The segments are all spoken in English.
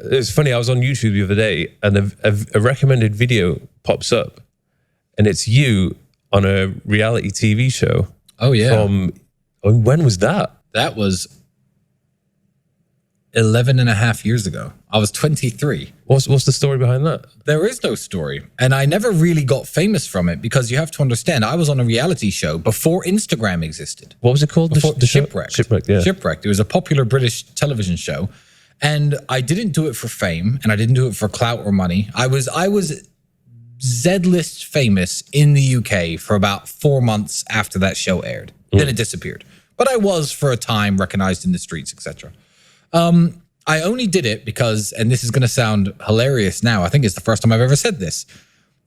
It's funny, I was on YouTube the other day and a recommended video pops up and it's you on a reality TV show. Oh, yeah. When was that? That was 11 and a half years ago. I was 23. What's the story behind that? There is no story. And I never really got famous from it because you have to understand, I was on a reality show before Instagram existed. What was it called? The Shipwrecked. Shipwrecked, yeah. Shipwrecked. It was a popular British television show. And I didn't do it for fame and I didn't do it for clout or money. I was Z-list famous in the UK for about 4 months after that show aired. Then it disappeared. But I was for a time recognized in the streets, etc. I only did it because, and this is going to sound hilarious now, I think it's the first time I've ever said this.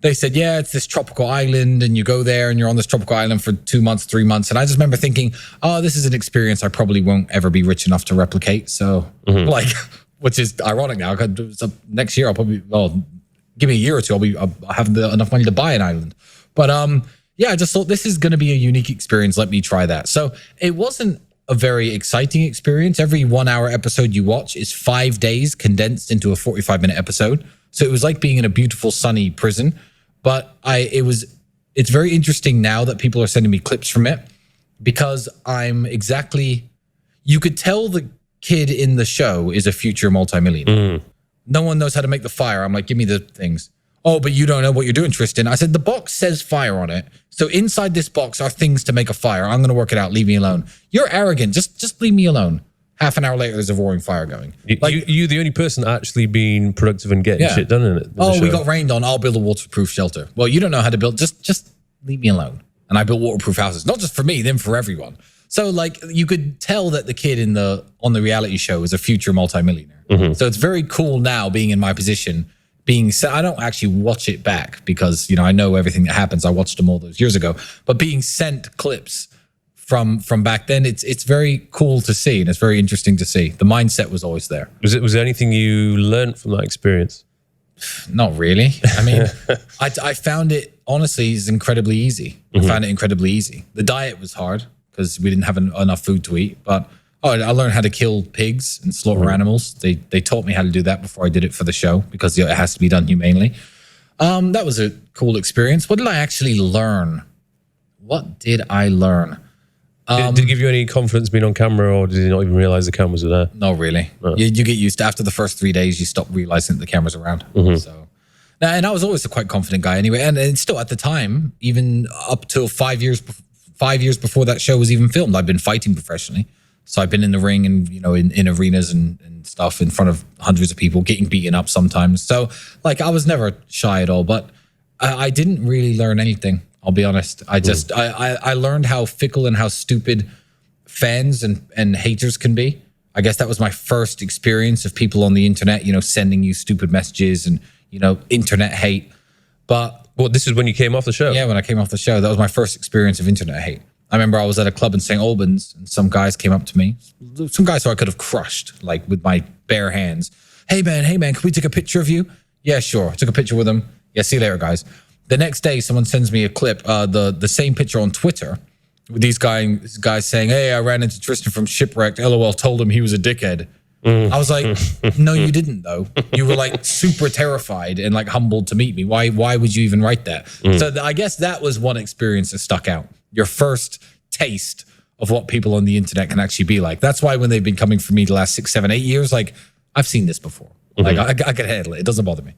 They said, yeah, it's this tropical island and you go there and you're on this tropical island for 2 months, 3 months. And I just remember thinking, oh, this is an experience I probably won't ever be rich enough to replicate. So like, which is ironic now. So next year, I'll probably, well, give me a year or two, I'll have enough money to buy an island. But yeah, I just thought this is going to be a unique experience. Let me try that. So it wasn't a very exciting experience. Every 1 hour episode you watch is 5 days condensed into a 45-minute episode. So it was like being in a beautiful sunny prison. But it's very interesting now that people are sending me clips from it because you could tell the kid in the show is a future multimillionaire. No one knows how to make the fire. I'm like, give me the things. Oh, but you don't know what you're doing, Tristan. I said, the box says fire on it. So inside this box are things to make a fire. I'm going to work it out. Leave me alone. You're arrogant. Just leave me alone. Half an hour later, there's a roaring fire going. You're the only person actually being productive and getting shit done in it. Oh, we got rained on. I'll build a waterproof shelter. Well, you don't know how to build. Just leave me alone. And I built waterproof houses, not just for me, then for everyone. So like you could tell that the kid on the reality show is a future multimillionaire. So it's very cool now being in my position. I don't actually watch it back because, I know everything that happens. I watched them all those years ago, but being sent clips from back then, it's very cool to see. And it's very interesting to see. The mindset was always there. Was there anything you learned from that experience? Not really. I mean, I found it, honestly, is incredibly easy. I found it incredibly easy. The diet was hard because we didn't have enough food to eat, but I learned how to kill pigs and slaughter animals. They taught me how to do that before I did it for the show because it has to be done humanely. That was a cool experience. What did I actually learn? Did it give you any confidence being on camera, or did you not even realize the cameras were there? No, really. No. You get used to, after the first 3 days, you stop realizing that the camera's around. So, and I was always a quite confident guy anyway. And still at the time, even up till 5 years before that show was even filmed, I've been fighting professionally. So I've been in the ring and, in arenas and stuff in front of hundreds of people, getting beaten up sometimes. So like I was never shy at all, but I didn't really learn anything. I'll be honest. I learned how fickle and how stupid fans and haters can be. I guess that was my first experience of people on the internet, sending you stupid messages and, internet hate. But this is when you came off the show? Yeah, when I came off the show. That was my first experience of internet hate. I remember I was at a club in St. Albans and some guys came up to me. Some guys who I could have crushed, like with my bare hands. Hey man, can we take a picture of you? Yeah, sure. I took a picture with them. Yeah, see you later, guys. The next day, someone sends me a clip, the same picture on Twitter with these guys saying, hey, I ran into Tristan from Shipwrecked. LOL, told him he was a dickhead. I was like, no, you didn't, though. You were like super terrified and like humbled to meet me. Why would you even write that? So I guess that was one experience that stuck out. Your first taste of what people on the internet can actually be like. That's why when they've been coming for me the last 6, 7, 8 years, like I've seen this before. Like I can handle it. It doesn't bother me.